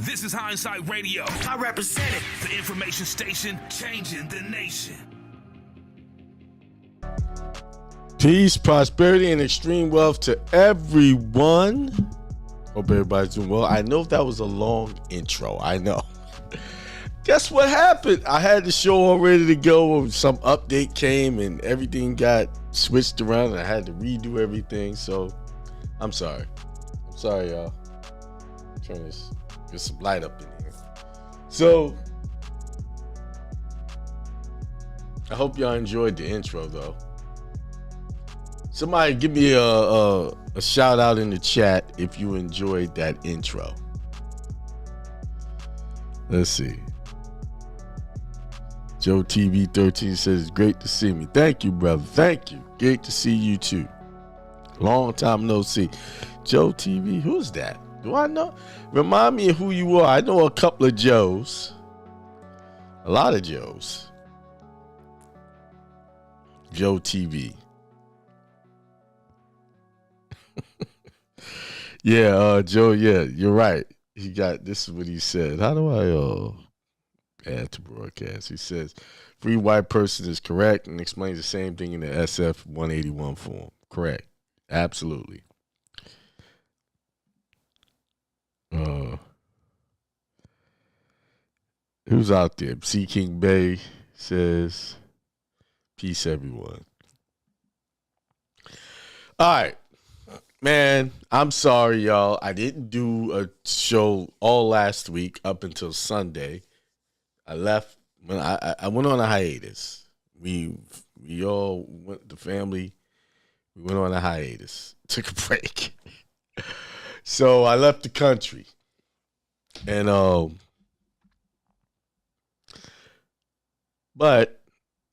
This is Hindsight Radio. I represent it. The information station changing the nation. Peace, prosperity, and extreme wealth to everyone. Hope everybody's doing well. I know that was a long intro. I know. Guess what happened? I had the show all ready to go. Some update came and everything got switched around and I had to redo everything. So I'm sorry. I'm sorry, y'all. Turn this, get some light up in here. So I hope y'all enjoyed the intro though. Somebody give me a shout out in the chat if you enjoyed that intro. Let's see. Joe TV 13 says, great to see me. Thank you, brother. Thank you. Great to see you too. Long time no see. Joe TV, who's that? Do I know? Remind me of who you are. I know a couple of Joes. A lot of Joes. Joe TV. Yeah, Joe, yeah, you're right. He got, this is what he said. How do I add to broadcast? He says, free white person is correct and explains the same thing in the SF 181 form. Correct. Absolutely. Who's out there? C. King Bay says, peace, everyone. All right. Man, I'm sorry, y'all. I didn't do a show all last week up until Sunday. I left when I went on a hiatus. We all went, the family, we went on a hiatus, took a break. So I left the country. And but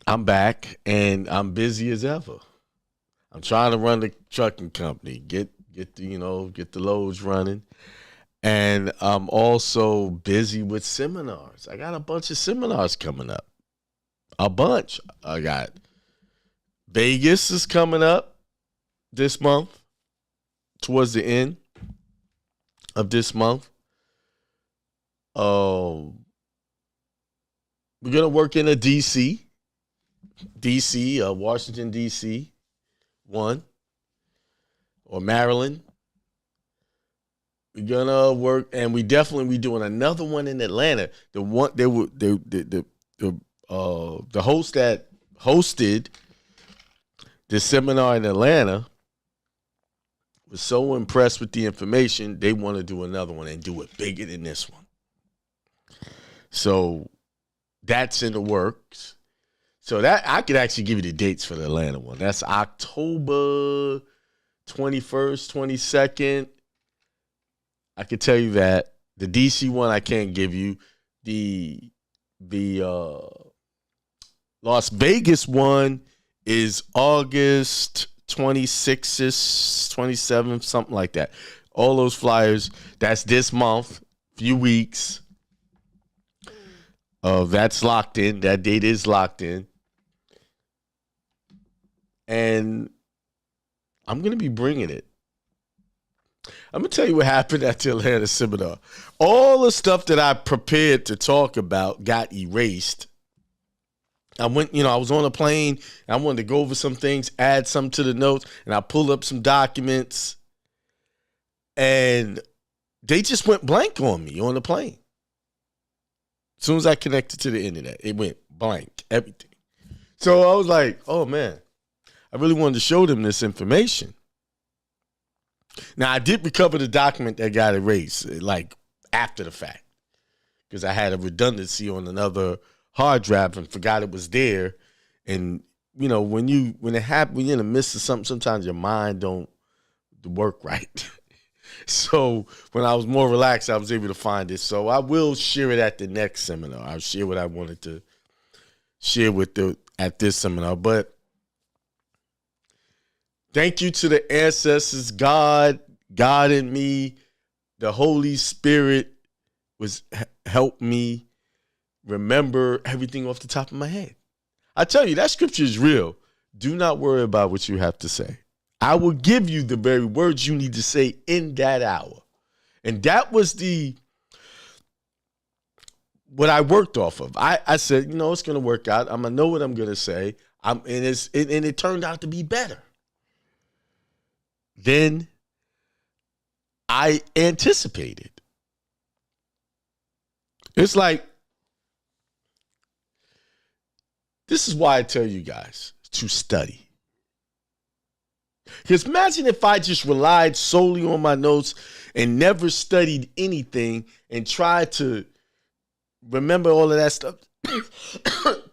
I'm back and I'm busy as ever. I'm trying to run the trucking company, get the loads running. And I'm also busy with seminars. I got a bunch of seminars coming up. A bunch. I got Vegas is coming up this month, towards the end of this month. We're going to work in a DC, Washington, D.C., one, or Maryland. We're gonna work, and we doing another one in Atlanta. The host that hosted the seminar in Atlanta was so impressed with the information, they want to do another one and do it bigger than this one. So that's in the works. So that I could actually give you the dates for the Atlanta one. That's October 21st, 22nd. I could tell you that. The DC one I can't give you. The Las Vegas one is August 26th, 27th, something like that. All those flyers, that's this month, few weeks. That's locked in. That date is locked in. And I'm going to be bringing it. I'm going to tell you what happened at the Atlanta seminar. All the stuff that I prepared to talk about got erased. I was on a plane. I wanted to go over some things, add some to the notes, and I pulled up some documents. And they just went blank on me on the plane. As soon as I connected to the internet, it went blank, everything. So I was like, oh, man. I really wanted to show them this information. Now, I did recover the document that got erased, like after the fact, because I had a redundancy on another hard drive and forgot it was there. And, when it happens, when you're in the midst of something, sometimes your mind don't work right. So when I was more relaxed, I was able to find it. So I will share it at the next seminar. I'll share what I wanted to share at this seminar. But thank you to the ancestors, God in me, the Holy Spirit helped me remember everything off the top of my head. I tell you, that scripture is real. Do not worry about what you have to say. I will give you the very words you need to say in that hour. And that was the what I worked off of. I said, it's going to work out. I'm going to know what I'm going to say. And it turned out to be better than I anticipated. It's like, this is why I tell you guys to study. Because imagine if I just relied solely on my notes and never studied anything and tried to remember all of that stuff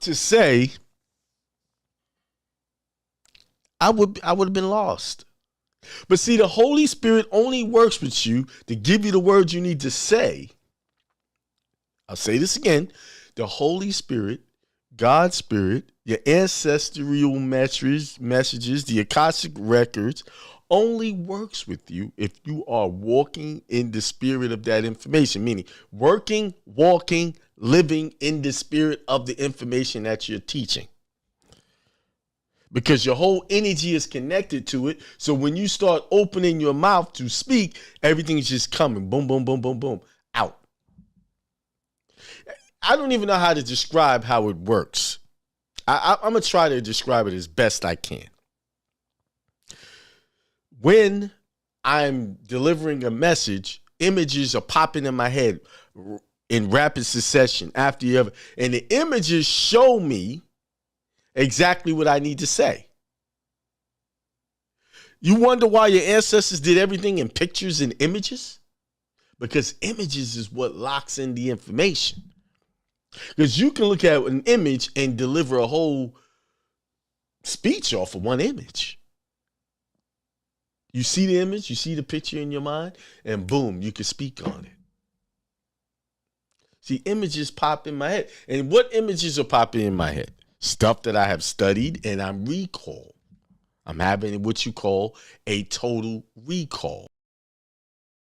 to say, I would have been lost. But see, the Holy Spirit only works with you to give you the words you need to say. I'll say this again. The Holy Spirit, God's Spirit, your ancestral messages, the Akashic records, only works with you if you are walking in the spirit of that information, meaning working, walking, living in the spirit of the information that you're teaching. Because your whole energy is connected to it. So when you start opening your mouth to speak, everything's just coming. Boom, boom, boom, boom, boom, out. I don't even know how to describe how it works. I'm going to try to describe it as best I can. When I'm delivering a message, images are popping in my head in rapid succession after the other. And the images show me exactly what I need to say. You wonder why your ancestors did everything in pictures and images? Because images is what locks in the information. Because you can look at an image and deliver a whole speech off of one image. You see the image, you see the picture in your mind, and boom, you can speak on it. See, images pop in my head. And what images are popping in my head? Stuff that I have studied and I'm recall. I'm having what you call a total recall.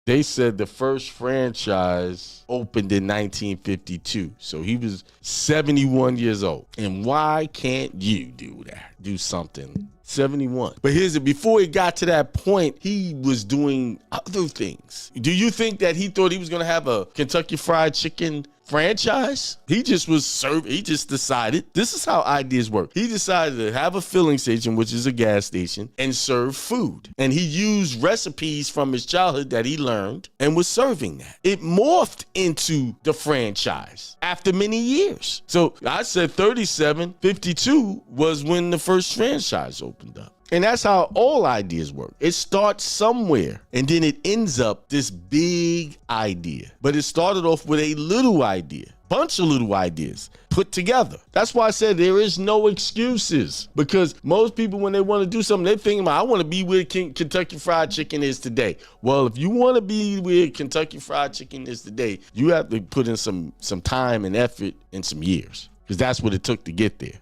They said the first franchise opened in 1952. So he was 71 years old. And why can't you do that? Do something. 71. But here's it. Before he got to that point, he was doing other things. Do you think that he thought he was going to have a Kentucky Fried Chicken franchise? He just was serving. He just decided, this is how ideas work. He decided to have a filling station, which is a gas station, and serve food. And he used recipes from his childhood that he learned and was serving that. It morphed into the franchise after many years. So I said 37, 52 was when the first franchise opened up. And that's how all ideas work. It starts somewhere and then it ends up this big idea. But it started off with a little idea, bunch of little ideas put together. That's why I said there is no excuses, because most people, when they want to do something, they think about, I want to be where Kentucky Fried Chicken is today. Well, if you want to be where Kentucky Fried Chicken is today, you have to put in some time and effort and some years, because that's what it took to get there.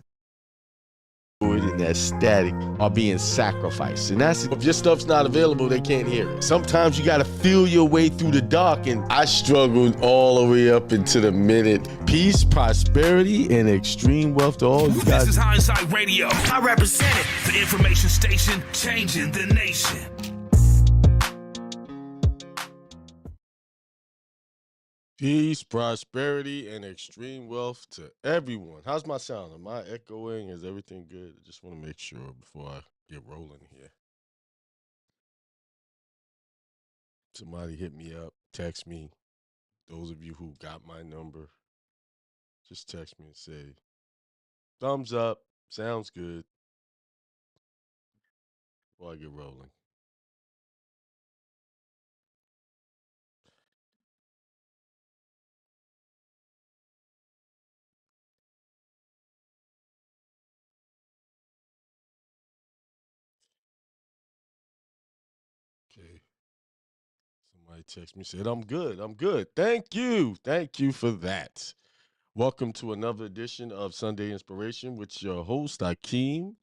And that static are being sacrificed. And that's, if your stuff's not available, they can't hear it. Sometimes you got to feel your way through the dark, and I struggled all the way up into the minute. Peace, prosperity, and extreme wealth to all you guys. This is Hindsight Radio. I represent it. The information station changing the nation. Peace, prosperity, and extreme wealth to everyone. How's my sound? Am I echoing? Is everything good? I just want to make sure before I get rolling here. Somebody hit me up, text me. Those of you who got my number, just text me and say, thumbs up, sounds good, before I get rolling. Okay. Somebody text me, said, I'm good. I'm good. Thank you. Thank you for that. Welcome to another edition of Sunday Inspiration with your host, Akiem.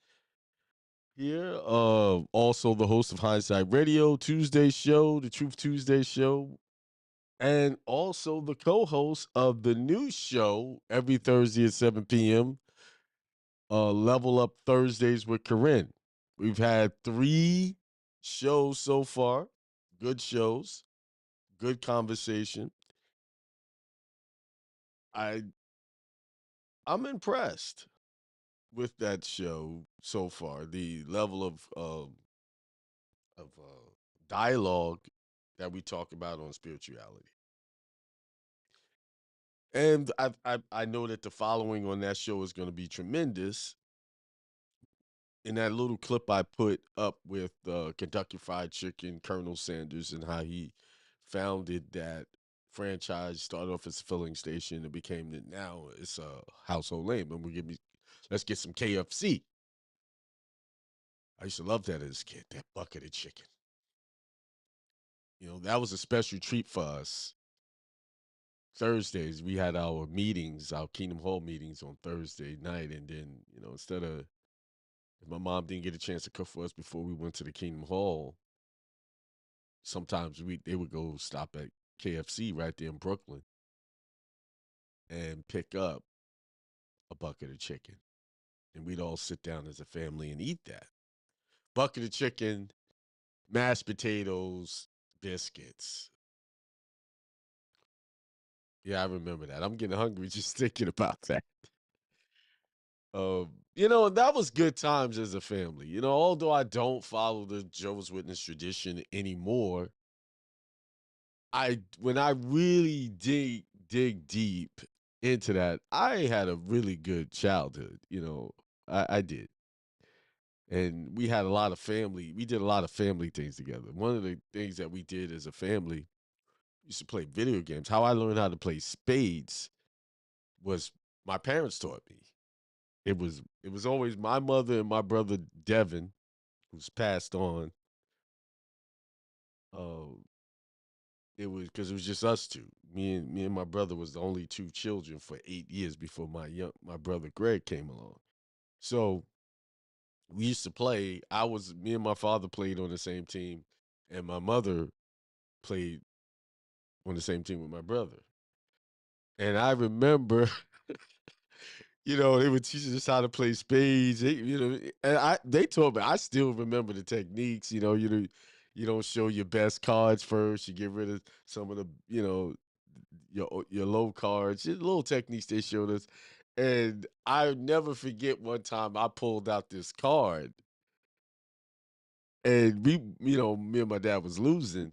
Here, also the host of Hindsight Radio, Tuesday show, the Truth Tuesday show, and also the co-host of the new show every Thursday at 7 p.m., Level Up Thursdays with Corinne. We've had 3 shows so far, good shows, good conversation. I I'm impressed with that show so far. The level of dialogue that we talk about on spirituality, and I know that the following on that show is going to be tremendous. In that little clip I put up with Kentucky Fried Chicken, Colonel Sanders, and how he founded that franchise, started off as a filling station, and became now it's a household name. And let's get some KFC. I used to love that as a kid, that bucket of chicken. That was a special treat for us. Thursdays, we had our meetings, our Kingdom Hall meetings on Thursday night. And then, instead of, if my mom didn't get a chance to cook for us before we went to the Kingdom Hall, sometimes they would go stop at KFC right there in Brooklyn and pick up a bucket of chicken. And we'd all sit down as a family and eat that. Bucket of chicken, mashed potatoes, biscuits. Yeah, I remember that. I'm getting hungry just thinking about that. That was good times as a family. Although I don't follow the Jehovah's Witness tradition anymore, when I really dig deep into that, I had a really good childhood. I did, and we had a lot of family. We did a lot of family things together. One of the things that we did as a family, we used to play video games. How I learned how to play spades was my parents taught me. It was always my mother and my brother Devin, who's passed on. Uh, it was because it was just us two. Me and my brother was the only two children for 8 years before my brother Greg came along. So we used to play. Me and my father played on the same team, and my mother played on the same team with my brother. And I remember, they were teaching us how to play spades. And they told me, I still remember the techniques. You don't show your best cards first. You get rid of some of the, your low cards. Just little techniques they showed us. And I never forget one time I pulled out this card, and me and my dad was losing.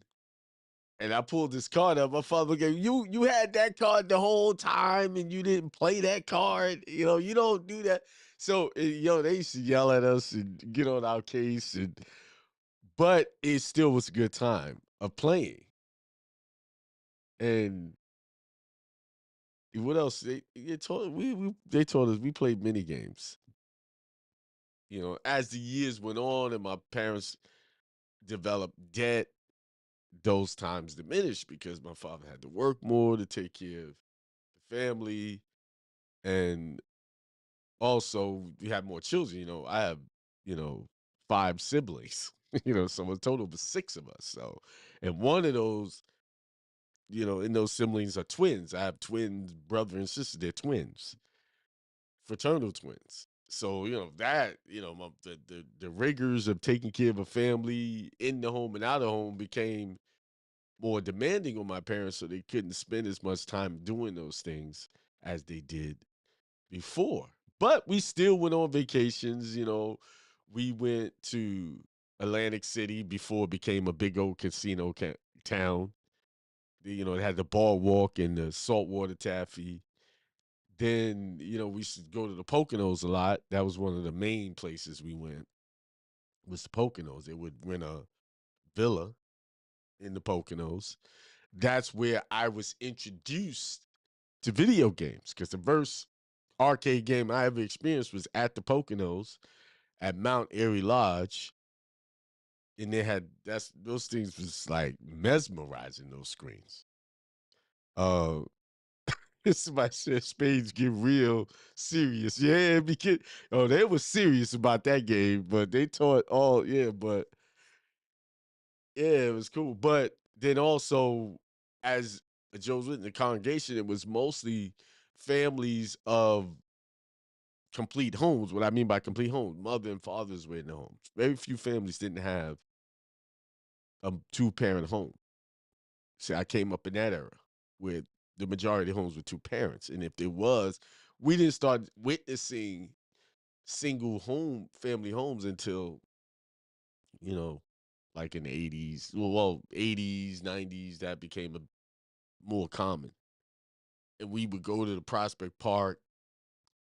And I pulled this card up. My father gave you had that card the whole time and you didn't play that card. You don't do that. So they used to yell at us and get on our case, but it still was a good time of playing. And what else? They told us we played mini games. As the years went on and my parents developed debt, those times diminished because my father had to work more to take care of the family. And also we have more children. I have, you know, 5 siblings, so a total of 6 of us. So, and one of those, in those siblings are twins. I have twins, brother and sister. They're twins, fraternal twins. So, the rigors of taking care of a family in the home and out of home became more demanding on my parents, so they couldn't spend as much time doing those things as they did before. But we still went on vacations. We went to Atlantic City before it became a big old casino town. It had the boardwalk and the saltwater taffy. Then, we used to go to the Poconos a lot. That was one of the main places we went, was the Poconos. They would rent a villa in the Poconos. That's where I was introduced to video games, because the first arcade game I ever experienced was at the Poconos at Mount Airy Lodge. And those things was like mesmerizing, those screens. Uh Somebody said spades get real serious. Yeah, because they were serious about that game, but they taught but yeah, it was cool. But then also, as a Joe's Witness, the congregation, it was mostly families of complete homes. What I mean by complete homes, mother and fathers were in the homes. Very few families didn't have a 2-parent home. See, I came up in that era where the majority of homes with two parents. And if there was, we didn't start witnessing single home family homes until, you know, like in the 80s. Well, 80s, 90s, that became more common. And we would go to the Prospect Park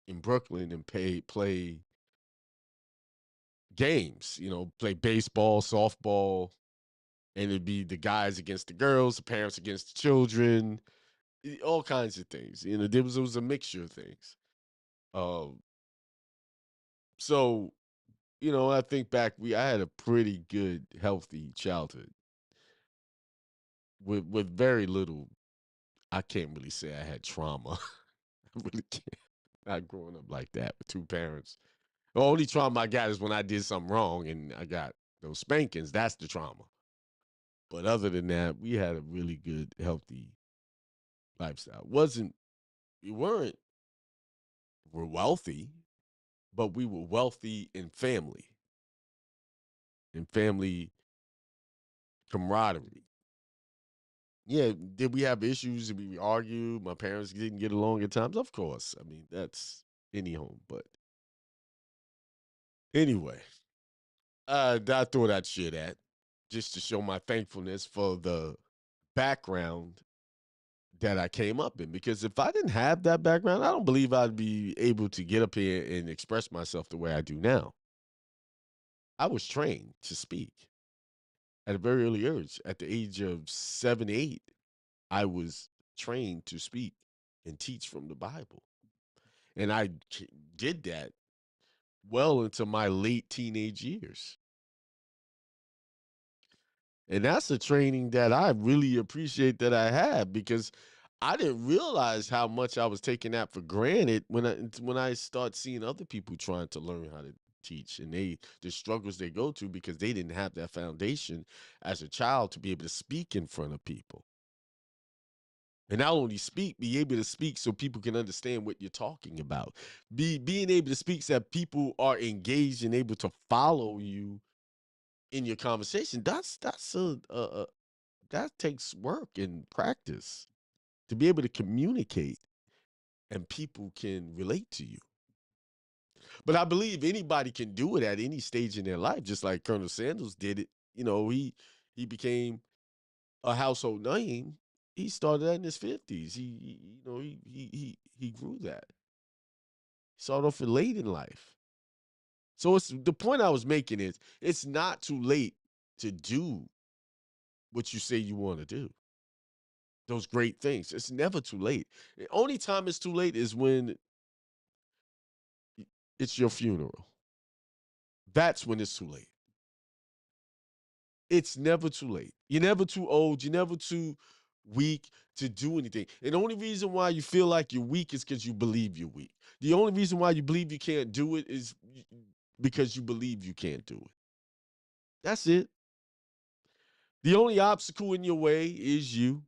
in Brooklyn and play games, play baseball, softball, and it'd be the guys against the girls, the parents against the children, all kinds of things. There was a mixture of things. Um, so, I think back, I had a pretty good, healthy childhood with very little. I can't really say I had trauma. I really can't. Not growing up like that with two parents. The only trauma I got is when I did something wrong and I got those spankings. That's the trauma. But other than that, we had a really good, healthy lifestyle. We weren't we're wealthy, but we were wealthy in family camaraderie. Yeah, did we have issues? Did we argue? My parents didn't get along at times. Of course. I mean, that's any home. But anyway, I throw that shit at just to show my thankfulness for the background that I came up in. Because if I didn't have that background, I don't believe I'd be able to get up here and express myself the way I do now. I was trained to speak at a very early age. At the age of 7, 8, I was trained to speak and teach from the Bible. And I did that well into my late teenage years. And that's a training that I really appreciate that I had, because I didn't realize how much I was taking that for granted when I start seeing other people trying to learn how to teach, and the struggles they go to because they didn't have that foundation as a child to be able to speak in front of people. And not only speak, be able to speak so people can understand what you're talking about. Being able to speak so that people are engaged and able to follow you in your conversation. That takes work and practice to be able to communicate and people can relate to you. But I believe anybody can do it at any stage in their life, just like Colonel Sanders did it. He became a household name. He started that in his 50s. He grew that. He started off late in life. So it's the point I was making is it's not too late to do what you say you want to do. Those great things. It's never too late. The only time it's too late is when it's your funeral. That's when it's too late. It's never too late. You're never too old. You're never too weak to do anything. And the only reason why you feel like you're weak is because you believe you're weak. The only reason why you believe you can't do it is because you believe you can't do it. That's it. The only obstacle in your way is you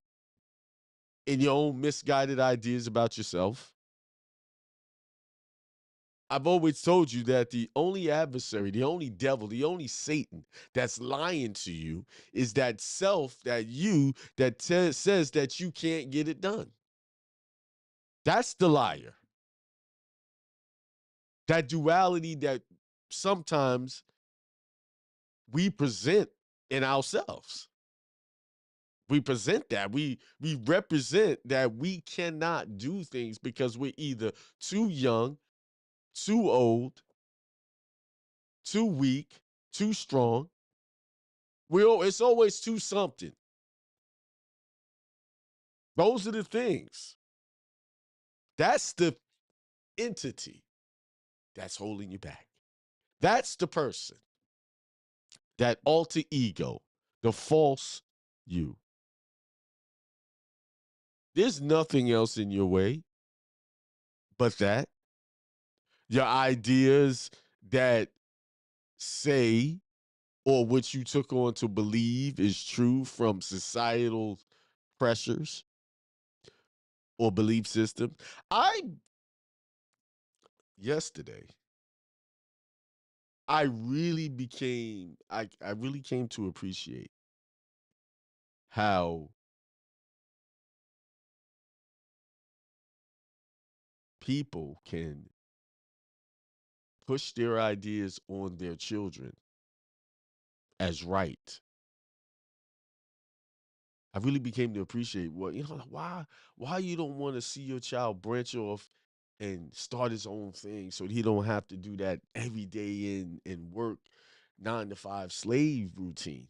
and your own misguided ideas about yourself. I've always told you that the only adversary, the only devil, the only Satan that's lying to you is that self, that says that you can't get it done. That's the liar. That duality that sometimes we present in ourselves. We present that. We represent that we cannot do things because we're either too young, too old, too weak, too strong. It's always too something. Those are the things. That's the entity that's holding you back. That's the person, that alter ego, the false you. There's nothing else in your way but that. Your ideas that say, or what you took on to believe is true from societal pressures or belief systems. Yesterday, I really came to appreciate how people can push their ideas on their children as right, I really became to appreciate why you don't want to see your child branch off and start his own thing so he don't have to do that every day in work 9 to 5 slave routine.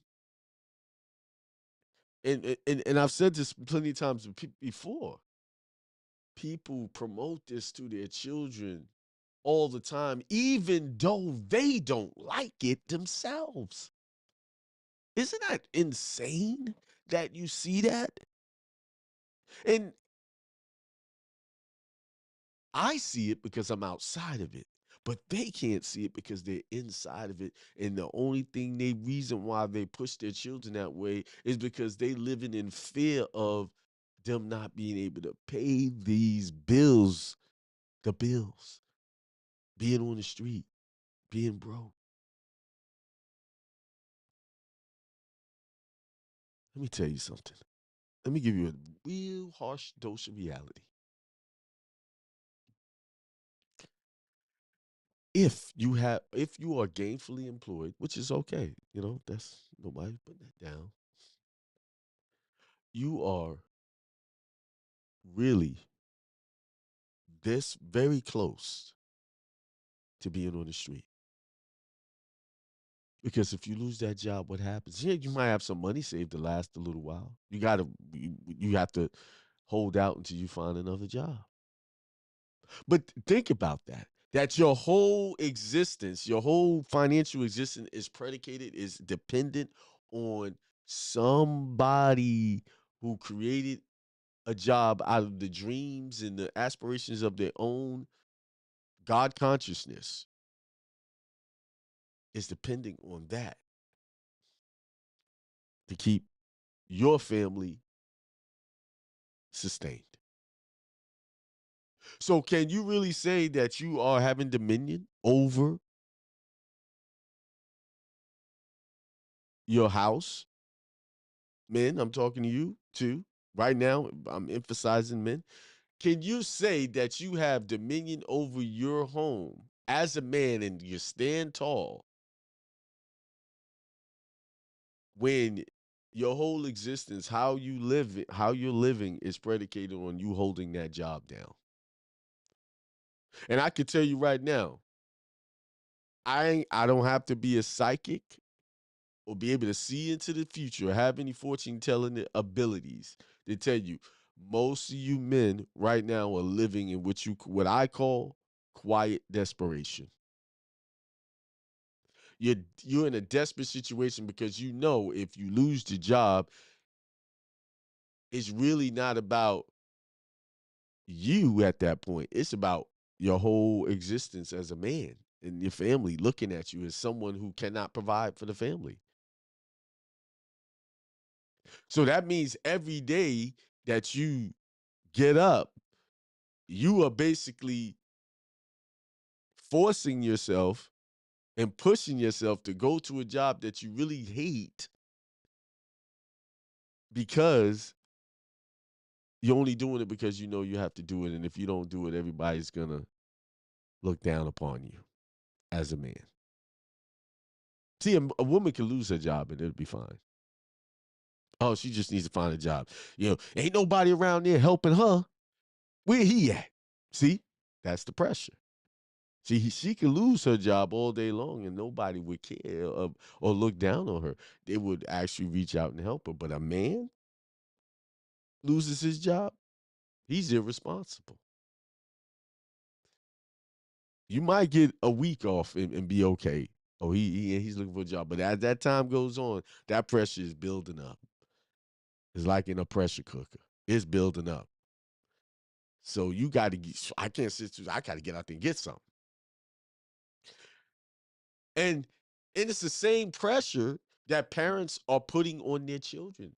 And I've said this plenty of times before. People promote this to their children all the time, even though they don't like it themselves. Isn't that insane that you see that? And I see it because I'm outside of it, but they can't see it because they're inside of it. And the only reason why they push their children that way is because they living in fear of them not being able to pay these bills, the bills, being on the street, being broke. Let me tell you something. Let me give you a real harsh dose of reality. If you are gainfully employed, which is okay, that's nobody putting that down. You are really this very close to being on the street. Because if you lose that job, what happens? Yeah, you might have some money saved to last a little while. You have to hold out until you find another job. But think about that. That your whole existence, your whole financial existence is dependent on somebody who created a job out of the dreams and the aspirations of their own God consciousness is depending on that to keep your family sustained. So, can you really say that you are having dominion over your house? Men, I'm talking to you too. Right now, I'm emphasizing men. Can you say that you have dominion over your home as a man and you stand tall when your whole existence, how you're living is predicated on you holding that job down? And I can tell you right now, I don't have to be a psychic or be able to see into the future or have any fortune telling abilities to tell you most of you men right now are living in what I call quiet desperation. You're in a desperate situation because you know if you lose the job, it's really not about you at that point. It's about your whole existence as a man and your family looking at you as someone who cannot provide for the family. So that means every day that you get up, you are basically forcing yourself and pushing yourself to go to a job that you really hate because you're only doing it because you know you have to do it. And if you don't do it, everybody's going to look down upon you as a man. See, a woman can lose her job and it'll be fine. Oh, she just needs to find a job. Ain't nobody around there helping her. Where he at? See, that's the pressure. See, she could lose her job all day long and nobody would care or look down on her. They would actually reach out and help her. But a man loses his job, he's irresponsible. You might get a week off and be okay. Oh, he's looking for a job. But as that time goes on, that pressure is building up. It's like in a pressure cooker. It's building up. So you got to get, I can't sit through, I got to get out there and get something. And it's the same pressure that parents are putting on their children.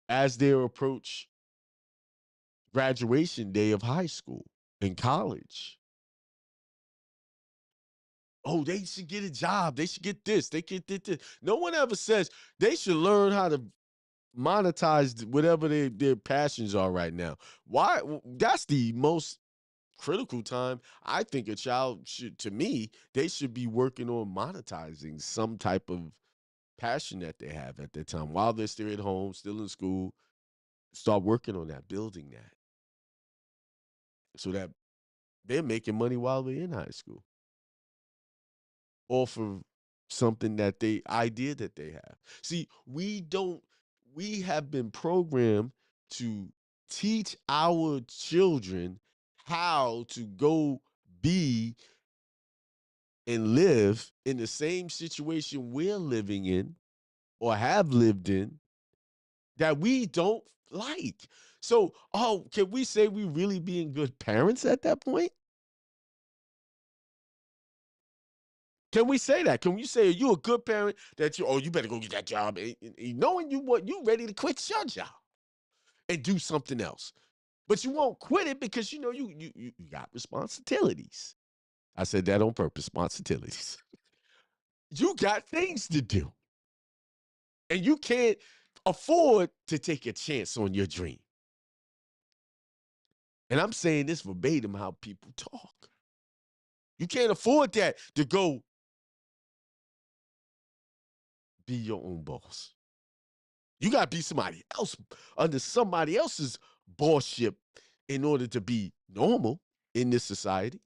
As they approach graduation day of high school and college. Oh, they should get a job. They should get this. They get this. No one ever says they should learn how to monetize whatever their passions are right now. Why? That's the most critical time. I think a child should, to me, they should be working on monetizing some type of passion that they have at that time while they're still at home, still in school. Start working on that, building that, so that they're making money while they're in high school, off of something that they idea that they have. See, we have been programmed to teach our children how to go be and live in the same situation we're living in or have lived in that we don't like. So, oh, can we say we really being good parents at that point? Can we say that? Can you say, are you a good parent that you better go get that job, and knowing you ready to quit your job and do something else, but you won't quit it because you know you got responsibilities. I said that on purpose, responsibilities. You got things to do, and you can't afford to take a chance on your dream. And I'm saying this verbatim how people talk. You can't afford that to go be your own boss. You got to be somebody else under somebody else's bossship in order to be normal in this society.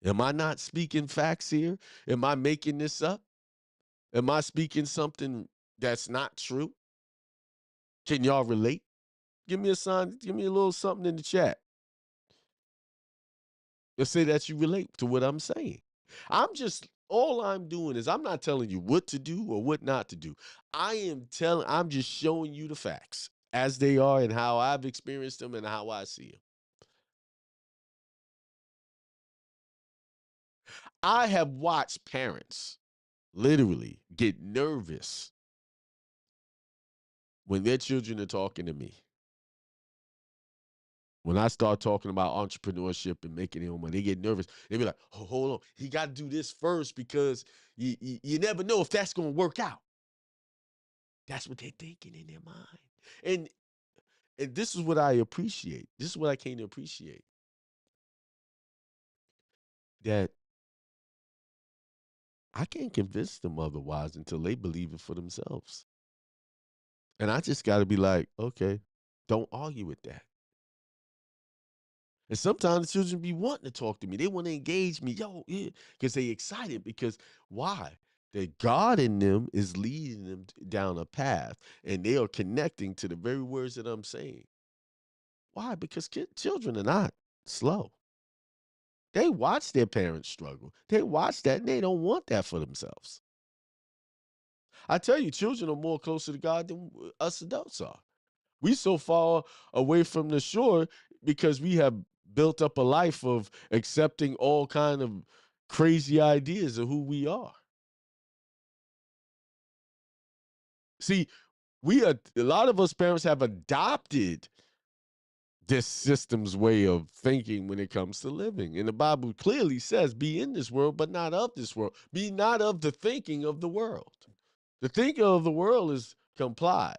Am I not speaking facts here? Am I making this up? Am I speaking something that's not true? Can y'all relate? Give me a sign, give me a little something in the chat. Let's say that you relate to what I'm saying. All I'm doing is I'm not telling you what to do or what not to do. I'm just showing you the facts as they are and how I've experienced them and how I see them. I have watched parents literally get nervous when their children are talking to me. When I start talking about entrepreneurship and making their own money, they get nervous. They be like, oh, hold on, he got to do this first because you never know if that's going to work out. That's what they're thinking in their mind. And, and this is what I appreciate. This is what I came to appreciate. That I can't convince them otherwise until they believe it for themselves. And I just got to be like, okay, don't argue with that. And sometimes the children be wanting to talk to me. They want to engage me, yeah, because they excited. Because why? That God in them is leading them down a path, and they are connecting to the very words that I'm saying. Why? Because children are not slow. They watch their parents struggle. They watch that, and they don't want that for themselves. I tell you, children are more closer to God than us adults are. We so far away from the shore because we have built up a life of accepting all kind of crazy ideas of who we are. See, a lot of us parents have adopted this system's way of thinking when it comes to living. And the Bible clearly says, be in this world, but not of this world. Be not of the thinking of the world. The thinking of the world is comply.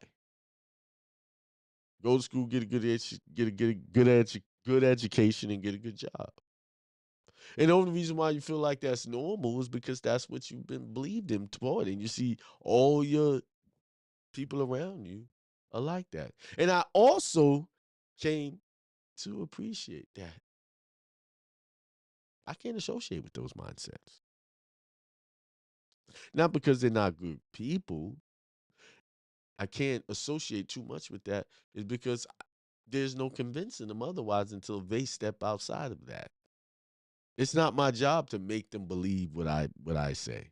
Go to school, get a good education, and get a good job. And the only reason why you feel like that's normal is because that's what you've been believed in toward. And you see all your people around you are like that. And I also came to appreciate that. I can't associate with those mindsets. Not because they're not good people. I can't associate too much with that. Is because there's no convincing them otherwise until they step outside of that. It's not my job to make them believe what I say.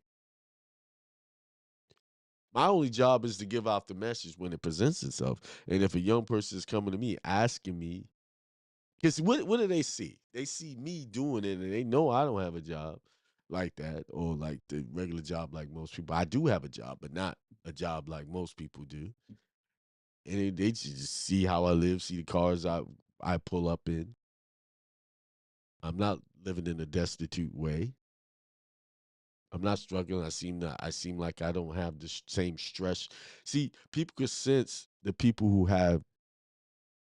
My only job is to give out the message when it presents itself. And if a young person is coming to me asking me, because what do they see? They see me doing it and they know I don't have a job like that or like the regular job like most people. I do have a job, but not a job like most people do. And they just see how I live, see the cars I pull up in. I'm not living in a destitute way. I'm not struggling. I seem like I don't have the same stress. See, people can sense the people who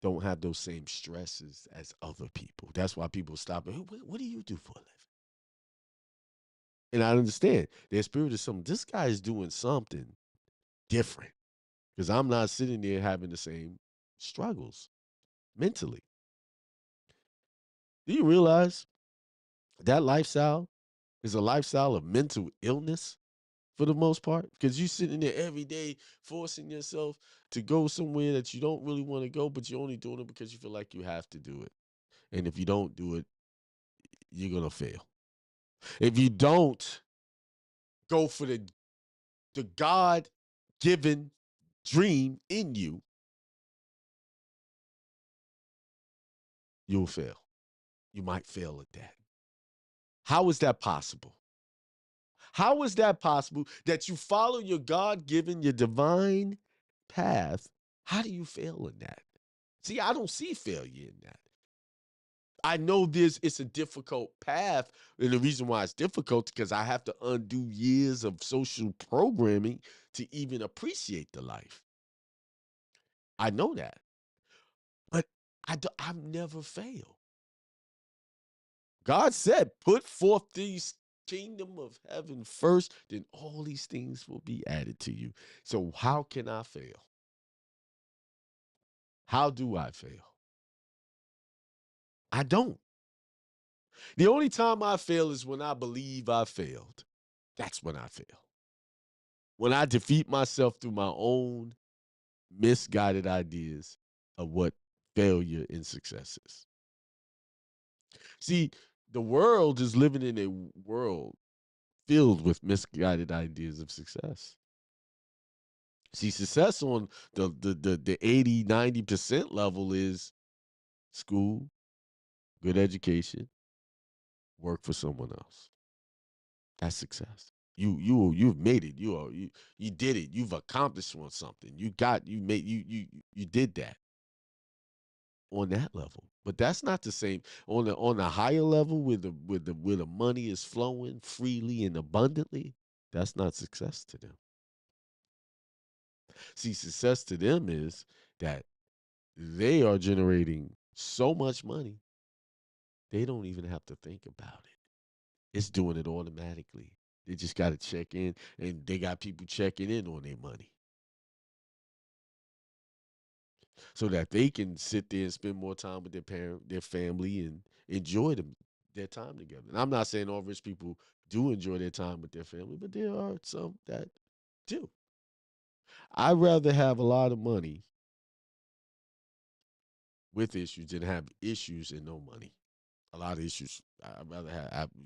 don't have those same stresses as other people. That's why people stop. Hey, what do you do for a living? And I understand their spirit is something. This guy is doing something different because I'm not sitting there having the same struggles mentally. Do you realize that lifestyle is a lifestyle of mental illness for the most part? Because you sitting there every day forcing yourself to go somewhere that you don't really want to go, but you're only doing it because you feel like you have to do it. And if you don't do it, you're gonna fail. If you don't go for the God given dream in you, you'll fail. You might fail at that. How is that possible? How is that possible that you follow your God given, your divine path? How do you fail in that? See, I don't see failure in that. I know it's a difficult path, and the reason why it's difficult is because I have to undo years of social programming to even appreciate the life. I know that, but I've never failed. God said, "Put forth these kingdom of heaven first, then all these things will be added to you." So how can I fail? How do I fail? I don't. The only time I fail is when I believe I failed. That's when I fail. When I defeat myself through my own misguided ideas of what failure and success is. See, the world is living in a world filled with misguided ideas of success. See, success on the 80, 90% level is school, good education, work for someone else. That's success. You've made it. You did it. You've accomplished on something. You did that on that level. But that's not the same on the higher level where the money is flowing freely and abundantly. That's not success to them. See, success to them is that they are generating so much money, they don't even have to think about it. It's doing it automatically. They just got to check in, and they got people checking in on their money so that they can sit there and spend more time with their family, and enjoy their time together. And I'm not saying all rich people do enjoy their time with their family, but there are some that do. I'd rather have a lot of money with issues than have issues and no money. A lot of issues. I'd rather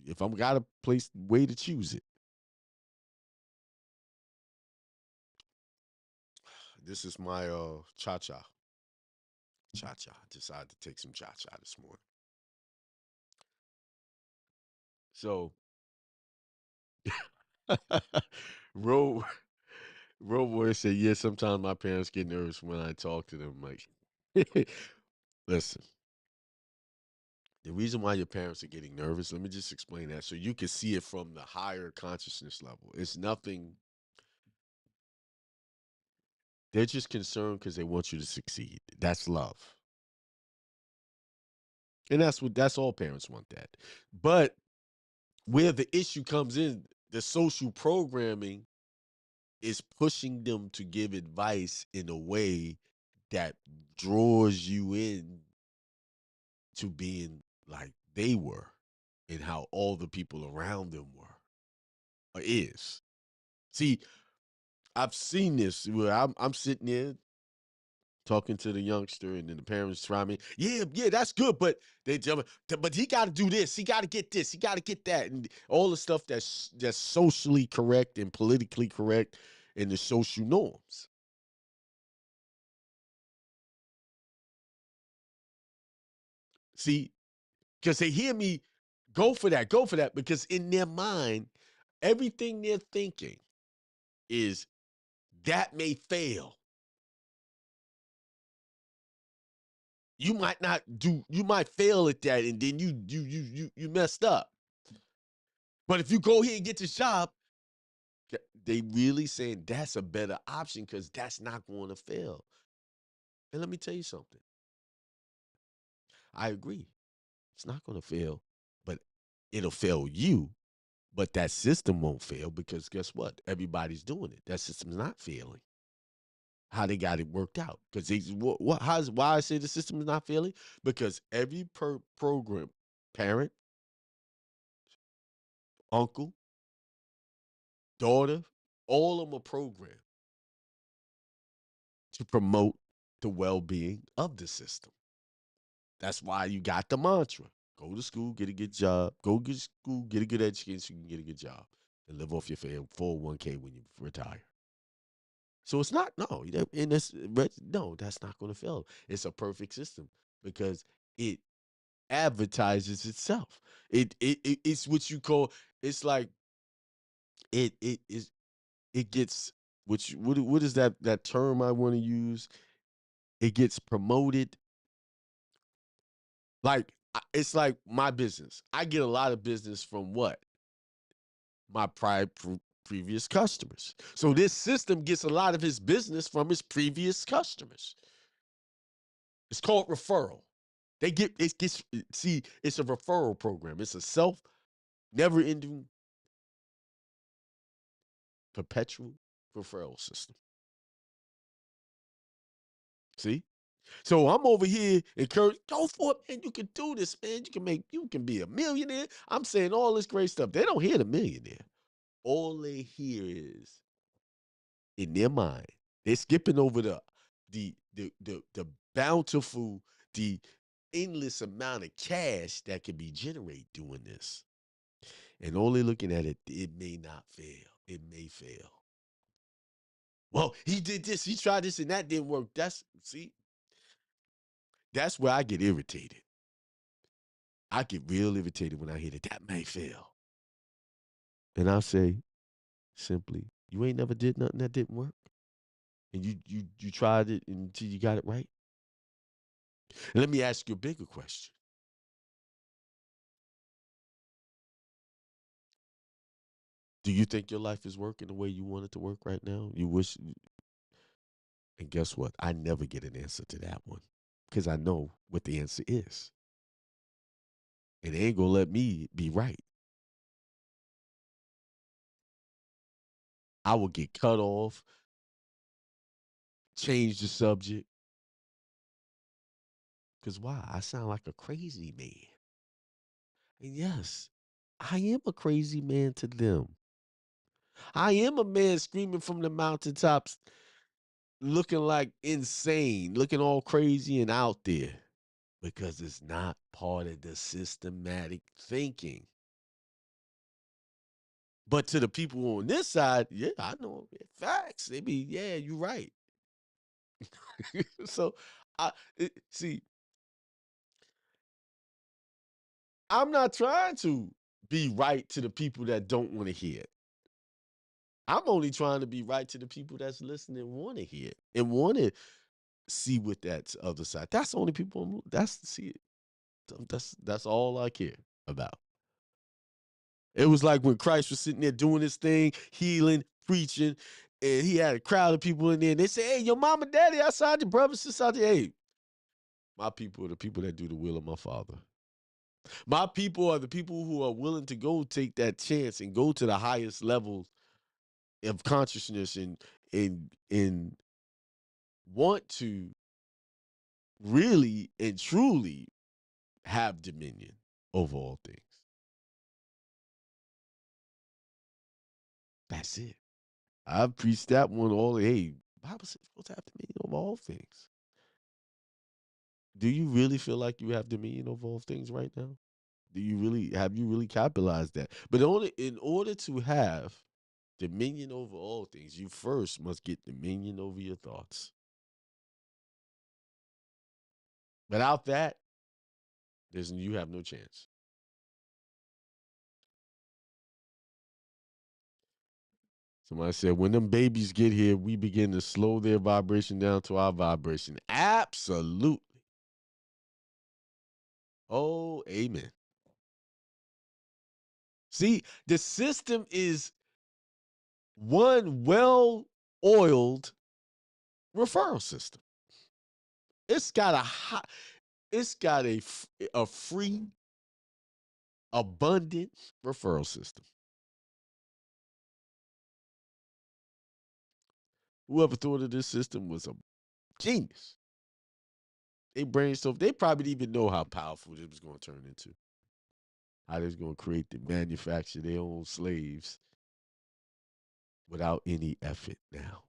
if I'm got a place way to choose it. This is my cha cha. Cha cha. Decided to take some cha cha this morning. So Ro Boy said, yeah, sometimes my parents get nervous when I talk to them. Like, listen, the reason why your parents are getting nervous, let me just explain that so you can see it from the higher consciousness level. It's nothing. They're just concerned because they want you to succeed. That's love. And that's all parents want that. But where the issue comes in, the social programming is pushing them to give advice in a way that draws you in to being like they were and how all the people around them were or is. See, I've seen this where I'm sitting there talking to the youngster, and then the parents try me, yeah, that's good, but they tell me, but he got to do this, he got to get this, he got to get that, and all the stuff that's socially correct and politically correct in the social norms. See, because they hear me go for that, because in their mind, everything they're thinking is that may fail. You might fail at that, and then you messed up. But if you go here and get this job, they really saying that's a better option because that's not going to fail. And let me tell you something. I agree. It's not going to fail, but it'll fail you. But that system won't fail because guess what? Everybody's doing it. That system's not failing. How they got it worked out? Because why I say the system is not failing? Because every program, parent, uncle, daughter, all of them are programmed to promote the well-being of the system. That's why you got the mantra. Go to school, get a good job. Go to school, get a good education so you can get a good job. And live off your 401k when you retire. So it's not, no, in this, no, that's not going to fail. It's a perfect system because it advertises itself. It's what you call, it's like, it gets, what is that term I want to use? It gets promoted. Like, it's like my business. I get a lot of business from what? My previous customers. So this system gets a lot of his business from his previous customers. It's called referral. It's a referral program. It's a never ending, perpetual referral system. See? So I'm over here encouraging, go for it, man. You can do this, man. You can be a millionaire. I'm saying all this great stuff. They don't hear the millionaire. All they hear is in their mind. They're skipping over the bountiful, the endless amount of cash that can be generated doing this. And only looking at it, it may not fail. It may fail. Well, he did this, he tried this, and that didn't work. That's where I get irritated. I get real irritated when I hear that may fail. And I'll say simply, you ain't never did nothing that didn't work. And you tried it until you got it right. And let me ask you a bigger question. Do you think your life is working the way you want it to work right now? You wish, and guess what? I never get an answer to that one because I know what the answer is. And they ain't gonna let me be right. I will get cut off, change the subject. Because why? I sound like a crazy man. And yes, I am a crazy man to them. I am a man screaming from the mountaintops, looking like insane, looking all crazy and out there because it's not part of the systematic thinking. But to the people on this side, yeah, I know facts. They be, yeah, you're right. So, see, I'm not trying to be right to the people that don't want to hear it. I'm only trying to be right to the people that's listening and want to hear it and want to see what that's other side. That's the only people. That's see it. That's all I care about. It was like when Christ was sitting there doing his thing, healing, preaching, and he had a crowd of people in there. And they say, "Hey, your mama, daddy outside, your brothers, sisters out there. Hey, my people are the people that do the will of my Father. My people are the people who are willing to go take that chance and go to the highest levels of consciousness and want to really and truly have dominion over all things." That's it. I've preached that one all. Hey, Bible says you're supposed to have dominion over all things. Do you really feel like you have dominion over all things right now? Have you really capitalized that? But in order to have dominion over all things, you first must get dominion over your thoughts. Without that, you have no chance. Somebody said, when them babies get here, we begin to slow their vibration down to our vibration. Absolutely. Oh, amen. See, the system is one well-oiled referral system. It's got a free, abundant referral system. Whoever thought of this system was a genius. They brainstormed. They probably didn't even know how powerful this was going to turn into. How they was going to create the manufacture their own slaves without any effort now.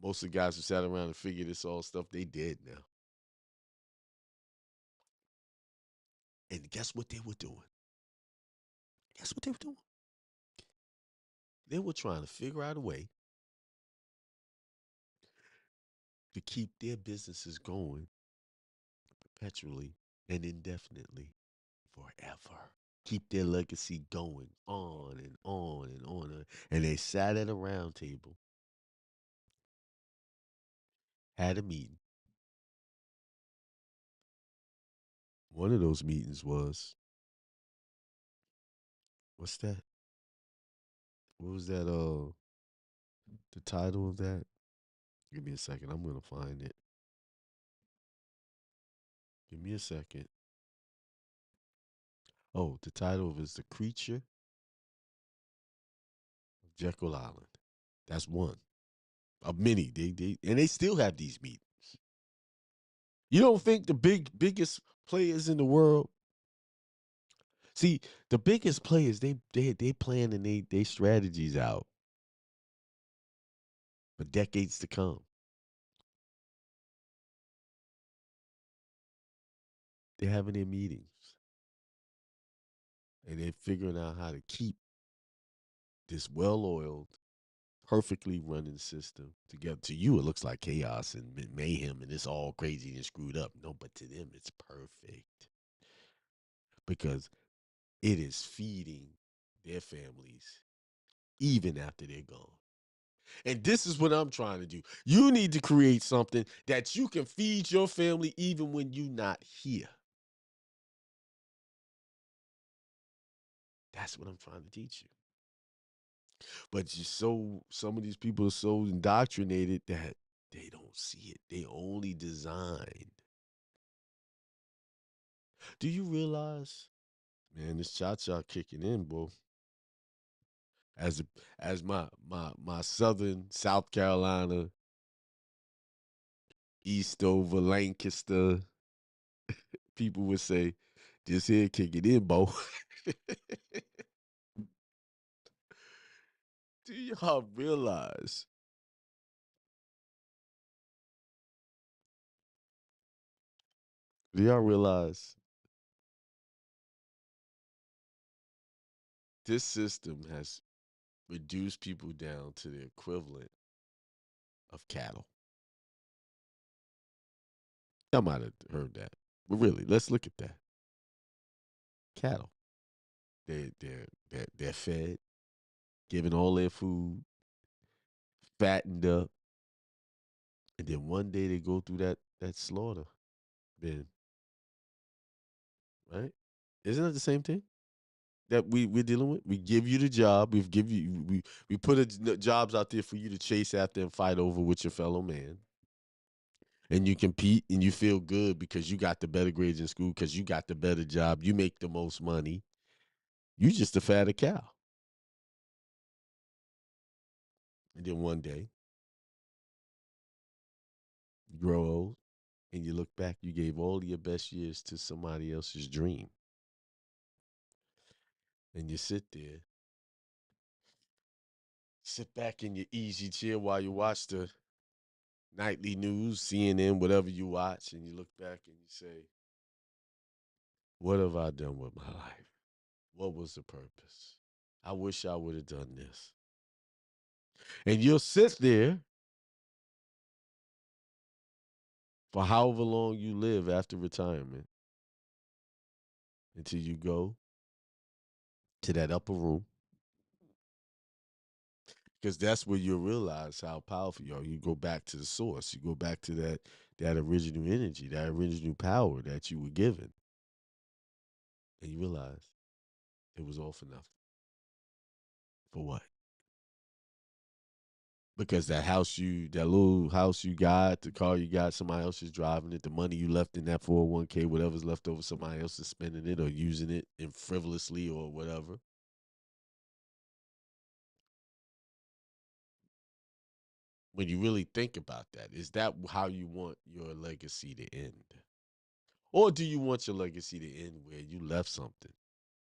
Most of the guys who sat around and figured this all stuff, they dead now. And guess what they were doing? Guess what they were doing? They were trying to figure out a way to keep their businesses going perpetually and indefinitely forever. Keep their legacy going on and on and on. And they sat at a round table, had a meeting. One of those meetings was, what's that? What was that? The title of that? Give me a second. I'm gonna find it. Give me a second. Oh, the title of it is The Creature of Jekyll Island. That's one of many. They still have these meetings. You don't think the biggest players in the world? See, the biggest players, they planning they strategies out for decades to come. They're having their meetings and they're figuring out how to keep this well-oiled, perfectly running system together. To you, it looks like chaos and mayhem and it's all crazy and screwed up. No, but to them, it's perfect because it is feeding their families even after they're gone. And this is what I'm trying to do. You need to create something that you can feed your family even when you're not here. That's what I'm trying to teach you. But some of these people are so indoctrinated that they don't see it. They only designed. Do you realize, man, this cha-cha kicking in, bro. As my southern South Carolina, Eastover, Lancaster people would say, this here kicking in, bro. Do y'all realize Do y'all realize this system has reduced people down to the equivalent of cattle? Y'all might have heard that. But really, let's look at that. Cattle. They're fed, given all their food, fattened up, and then one day they go through that slaughter bin, right? Isn't that the same thing that we're dealing with? We give you the job. We put jobs out there for you to chase after and fight over with your fellow man. And you compete and you feel good because you got the better grades in school, because you got the better job, you make the most money. You just a fatter cow. And then one day, you grow old and you look back, you gave all your best years to somebody else's dream. And you sit back in your easy chair while you watch the nightly news, CNN, whatever you watch, and you look back and you say, what have I done with my life? What was the purpose? I wish I would have done this. And you'll sit there for however long you live after retirement until you go to that upper room, because that's where you'll realize how powerful you are. You go back to the source. You go back to that original energy, that original power that you were given. And you realize It was all for nothing. For what? Because that little house you got, the car you got, somebody else is driving it. The money you left in that 401k, whatever's left over, somebody else is spending it or using it in frivolously or whatever. When you really think about that, is that how you want your legacy to end? Or do you want your legacy to end where you left something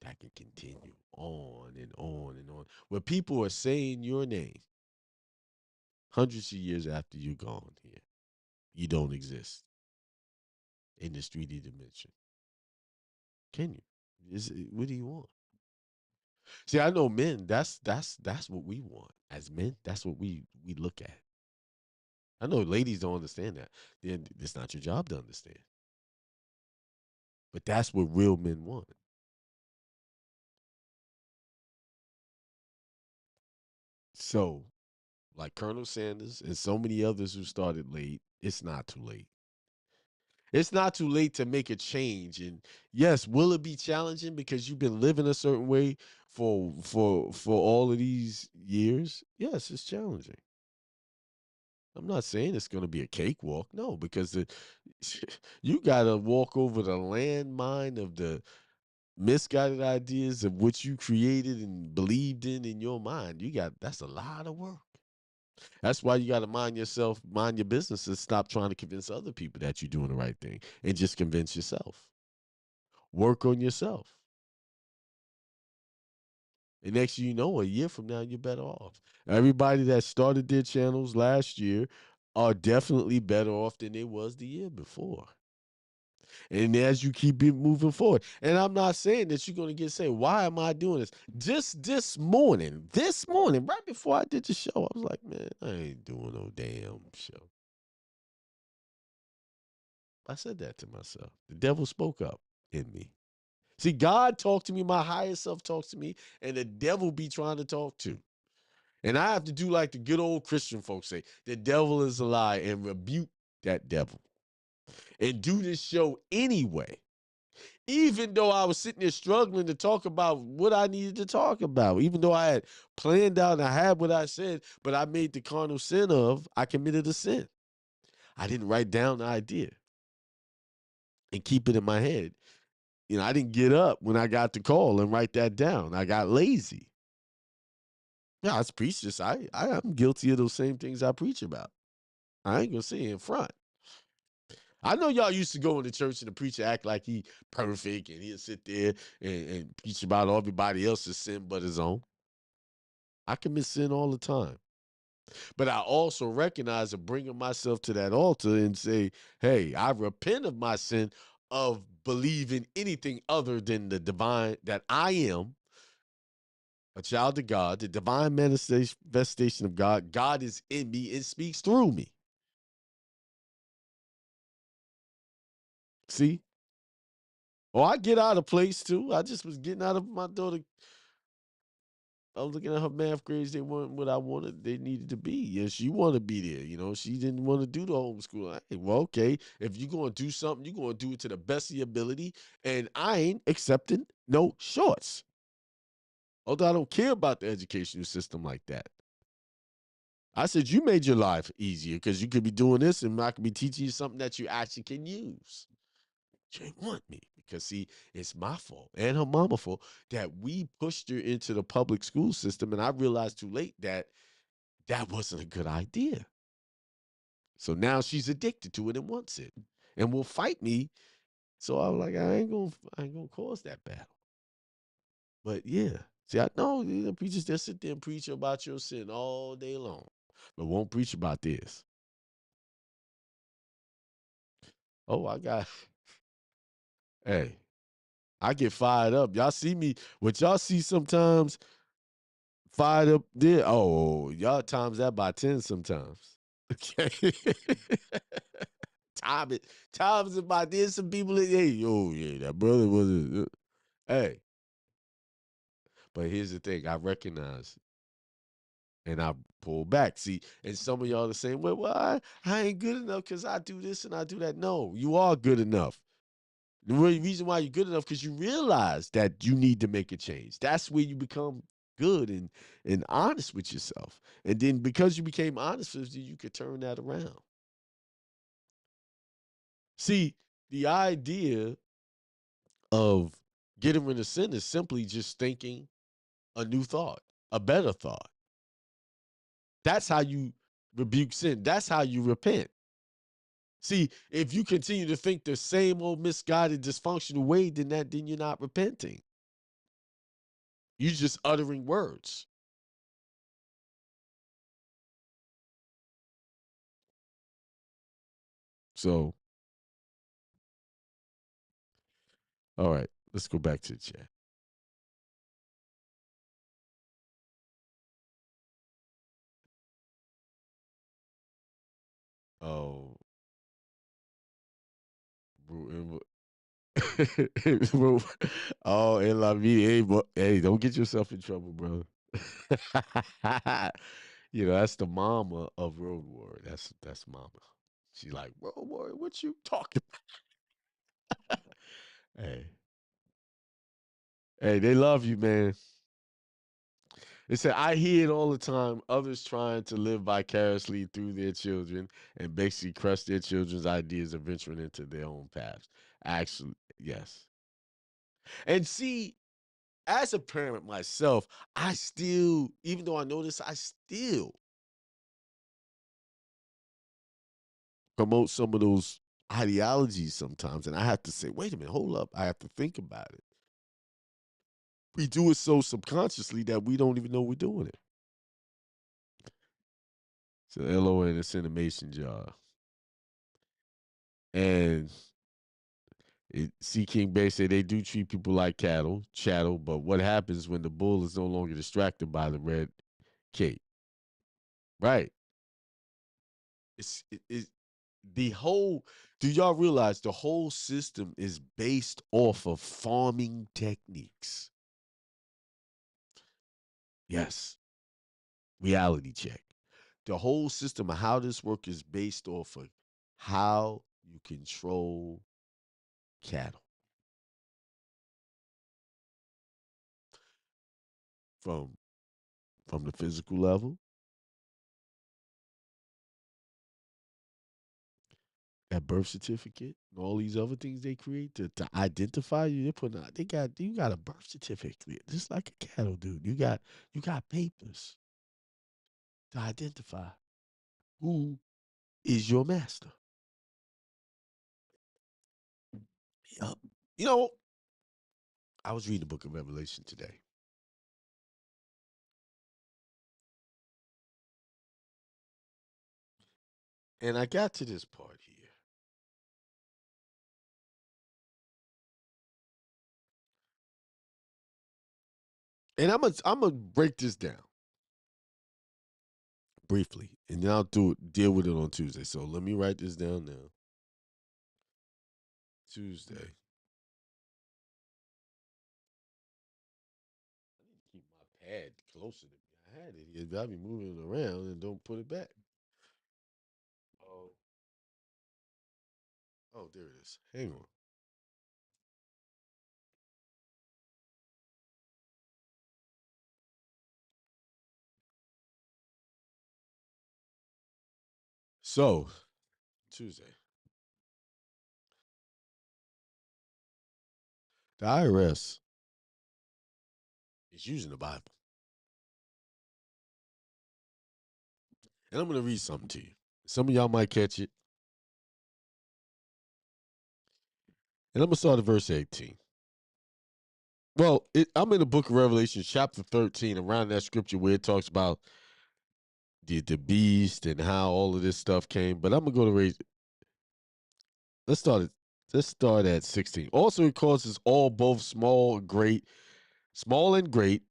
that can continue on and on and on, where people are saying your name hundreds of years after you're gone here? You don't exist in this 3D dimension. Can you? What do you want? See, I know men. That's what we want as men. That's what we look at. I know ladies don't understand that. Then it's not your job to understand. But that's what real men want. So, like Colonel Sanders and so many others who started late, it's not too late. It's not too late to make a change. And yes, will it be challenging because you've been living a certain way for all of these years? Yes, it's challenging. I'm not saying it's going to be a cakewalk. No, because you got to walk over the landmine of the misguided ideas of what you created and believed in your mind. That's a lot of work. That's why you got to mind yourself, mind your business, and stop trying to convince other people that you're doing the right thing and just convince yourself. Work on yourself. And next thing you know, a year from now, you're better off. Everybody that started their channels last year are definitely better off than they was the year before. And as you keep it moving forward, and I'm not saying that you're going to get saying, why am I doing this? Just this morning, right before I did the show, I was like, man, I ain't doing no damn show. I said that to myself. The devil spoke up in me. See, God talked to me, my higher self talks to me, and the devil be trying to talk to. And I have to do like the good old Christian folks say, the devil is a lie, and rebuke that devil. And do this show anyway. Even though I was sitting there struggling to talk about what I needed to talk about, even though I had planned out and I had what I said, but I made the carnal sin of, I committed a sin. I didn't write down the idea and keep it in my head. I didn't get up when I got the call and write that down. I got lazy. Yeah, I was preach this. I'm guilty of those same things I preach about. I ain't gonna say it in front. I know y'all used to go into church and the preacher act like he perfect and he'll sit there and preach about everybody else's sin but his own. I commit sin all the time. But I also recognize of bringing myself to that altar and say, hey, I repent of my sin of believing anything other than the divine, that I am a child of God, the divine manifestation of God. God is in me and speaks through me. See? Oh, I get out of place too. I just was getting out of my daughter. I was looking at her math grades. They weren't what I wanted. They needed to be. Yeah, she wanted to be there. She didn't want to do the homeschool. Hey, well, okay. If you're going to do something, you're going to do it to the best of your ability. And I ain't accepting no shorts. Although I don't care about the educational system like that. I said, you made your life easier because you could be doing this and I could be teaching you something that you actually can use. She didn't want me because, see, it's my fault and her mama fault that we pushed her into the public school system. And I realized too late that that wasn't a good idea. So now she's addicted to it and wants it and will fight me. So I was like, I ain't gonna cause that battle. But yeah, see, I know the preachers that sit there and preach about your sin all day long, but won't preach about this. Oh, hey, I get fired up. Y'all see me, what y'all see sometimes fired up there. Oh, y'all times that by 10 sometimes. Okay. Times it by there's some people that, hey, yo, yeah, that brother was hey. But here's the thing, I recognize and I pull back. See, and some of y'all are saying, well, I ain't good enough because I do this and I do that. No, you are good enough. The reason why you're good enough because you realize that you need to make a change. That's where you become good and honest with yourself. And then because you became honest with you, you could turn that around. See, the idea of getting rid of sin is simply just thinking a new thought, a better thought. That's how you rebuke sin. That's how you repent. See, if you continue to think the same old misguided, dysfunctional way, then you're not repenting. You're just uttering words. So, all right, let's go back to the chat. Oh, oh, and la vie, hey, don't get yourself in trouble, bro. That's the mama of Road Warrior. That's mama. She like, Road Warrior, what you talking about? Hey, hey, they love you, man. They said, I hear it all the time. Others trying to live vicariously through their children and basically crush their children's ideas of venturing into their own paths. Actually, yes. And see, as a parent myself, I still, even though I know this, I still promote some of those ideologies sometimes. And I have to say, wait a minute, hold up. I have to think about it. We do it so subconsciously that we don't even know we're doing it. So LON, it's in a mason jar. And C. King Bay said they do treat people like chattel, but what happens when the bull is no longer distracted by the red cape? Right. It's the whole, do y'all realize the whole system is based off of farming techniques? Yes. Reality check. The whole system of how this works is based off of how you control cattle from the physical level, that birth certificate, and all these other things they create to identify you. They're putting out, you got a birth certificate, just like a cattle dude. You got papers to identify who is your master. Yup. You know, I was reading the book of Revelation today. And I got to this part here. And I'm gonna break this down briefly, and then I'll deal with it on Tuesday. So let me write this down now. Tuesday. I need to keep my pad closer to me. I had it here, but I be moving it around and don't put it back. Oh, oh, there it is. Hang on. So Tuesday, the IRS is using the Bible, and I'm gonna read something to you. Some of y'all might catch it, and I'm gonna start at verse 18. Well, I'm in the book of Revelation, chapter 13, around that scripture where it talks about the beast and how all of this stuff came. But I'm gonna go to raise. Let's start at let's start at 16. Also, it causes all, both small and great,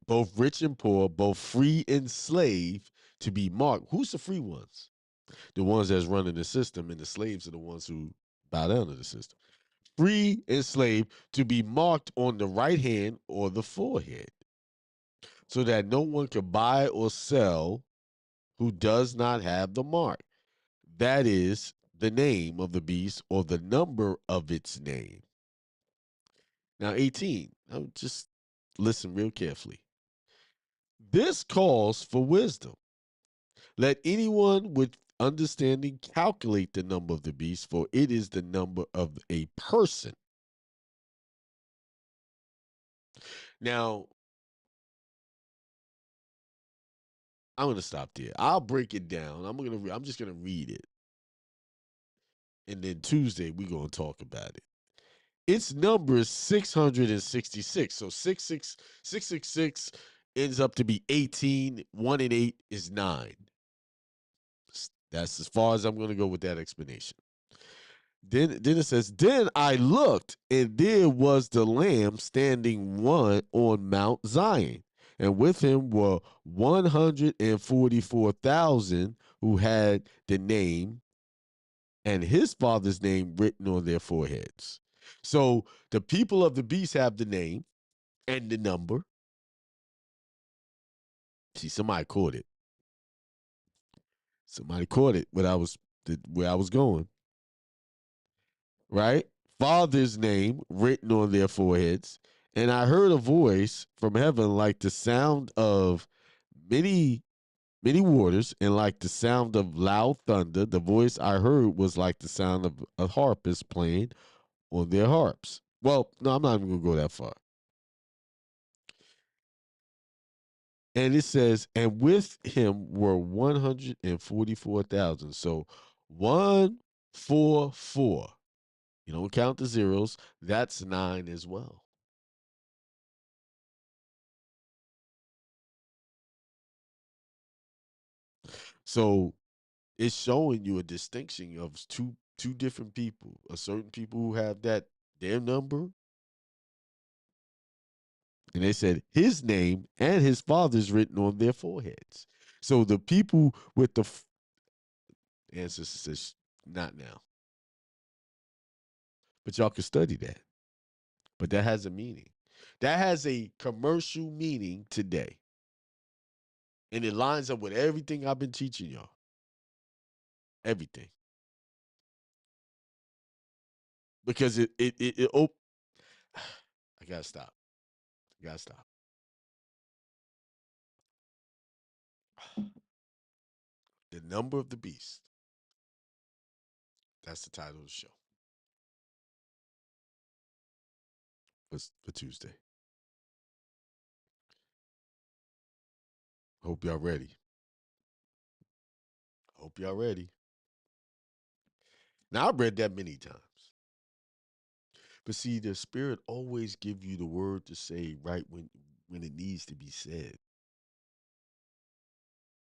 both rich and poor, both free and slave, to be marked. Who's the free ones? The ones that's running the system, and the slaves are the ones who bow down to the system. Free and slave, to be marked on the right hand or the forehead, so that no one can buy or sell who does not have the mark. That is the name of the beast or the number of its name. Now, 18, I'll just listen real carefully. This calls for wisdom. Let anyone with understanding calculate the number of the beast, for it is the number of a person. Now, I'm gonna stop there. I'll break it down. I'm just gonna read it, and then Tuesday we're gonna talk about it. Its number is 666. So 666 ends up to be 18. 1 and 8 is 9. That's as far as I'm gonna go with that explanation. Then it says, then I looked, and there was the Lamb standing one on Mount Zion, and with him were 144,000 who had the name and his father's name written on their foreheads. So the people of the beast have the name and the number. See, somebody caught it. Somebody caught it where I was going. Right? Father's name written on their foreheads. And I heard a voice from heaven like the sound of many, many waters and like the sound of loud thunder. The voice I heard was like the sound of a harpist playing on their harps. Well, no, I'm not even going to go that far. And it says, and with him were 144,000. So 144. You don't count the zeros. That's 9 as well. So it's showing you a distinction of two different people. A certain people who have that their number, and they said his name and his father's written on their foreheads. So the people with the ancestor says not now, but y'all can study that. But that has a meaning. That has a commercial meaning today, and it lines up with everything I've been teaching y'all. Everything. Because I gotta stop. I gotta stop. The number of the beast. That's the title of the show. For Tuesday. Hope y'all ready. Hope y'all ready. Now I've read that many times. But see, the spirit always give you the word to say right when it needs to be said.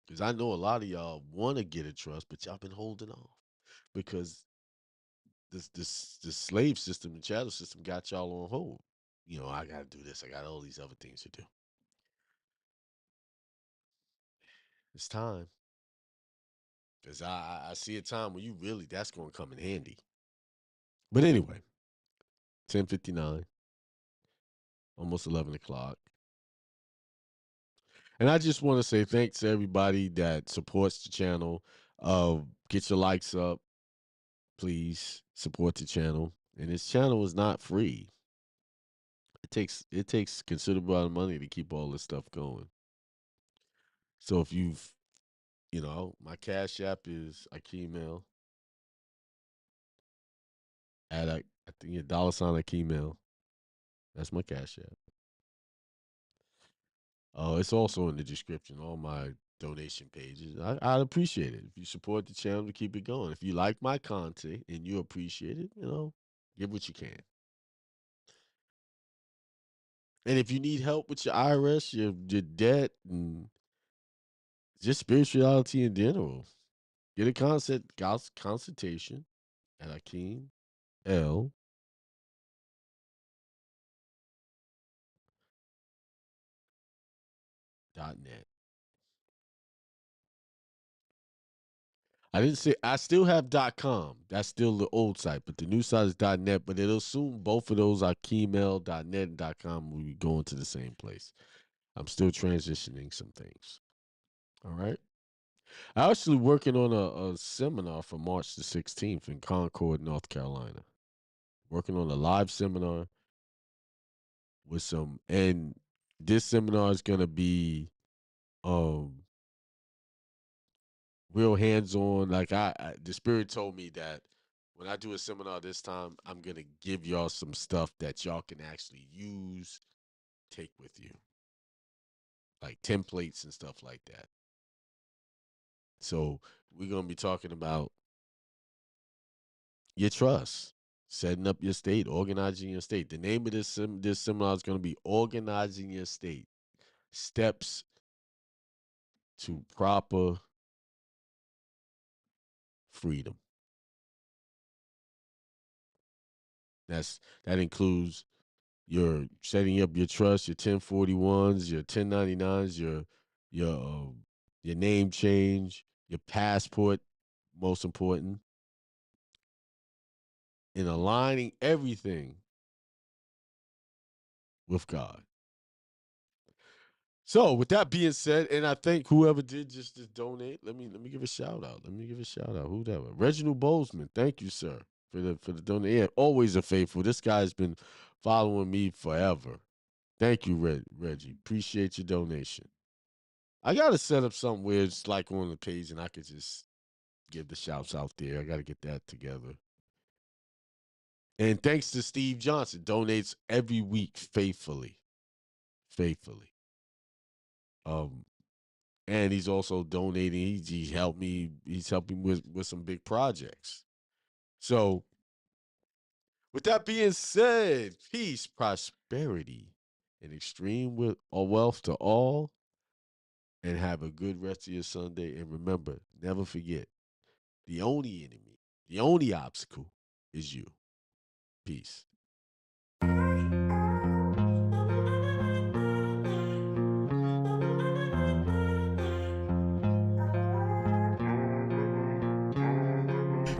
Because I know a lot of y'all want to get a trust, but y'all been holding off. Because this slave system, the chattel system got y'all on hold. You know, I gotta do this, I got all these other things to do. It's time. Because I see a time when you really that's gonna come in handy. But anyway, 10:59, almost 11 o'clock. And I just want to say thanks to everybody that supports the channel. Get your likes up, please. Support the channel. And this channel is not free. It takes considerable amount of money to keep all this stuff going. So if my Cash App is Akiem at I think a $ Akiem. That's my Cash App. It's also in the description, all my donation pages. I'd appreciate it if you support the channel to keep it going. If you like my content and you appreciate it, give what you can. And if you need help with your IRS, your debt, and just spirituality in general, get a consultation at AkeemL.net. I didn't say I still have .com. That's still the old site, but the new site is .net. But it'll soon both of those AkeemL.net and .com will be going to the same place. I'm still transitioning some things. All right. I'm actually working on a seminar for March the 16th in Concord, North Carolina. Working on a live seminar. with some, and this seminar is gonna be real hands-on. Like the spirit told me that when I do a seminar this time, I'm gonna give y'all some stuff that y'all can actually use, take with you, like templates and stuff like that. So we're gonna be talking about your trust, setting up your state, organizing your state. The name of this seminar is gonna be Organizing Your State: Steps to Proper Freedom. That includes your setting up your trust, your 1041s, your 1099s, your name change, your passport, most important, and aligning everything with God. So with that being said, and I thank whoever did just to donate. Let me give a shout out. Who that was? Reginald Bozeman. Thank you, sir, for the donation. Yeah, always a faithful. This guy's been following me forever. Thank you, Reggie. Appreciate your donation. I gotta set up something where it's like on the page and I could just give the shouts out there. I gotta get that together. And thanks to Steve Johnson, donates every week faithfully. And he's also donating. He's helped me. He's helping with some big projects. So, with that being said, peace, prosperity, and extreme wealth to all. And have a good rest of your Sunday. And remember, never forget, the only enemy, the only obstacle is you. Peace.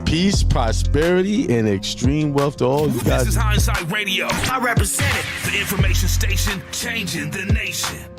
Peace, prosperity, and extreme wealth to all you guys. This is Hindsight Radio. I represent it. The information station changing the nation.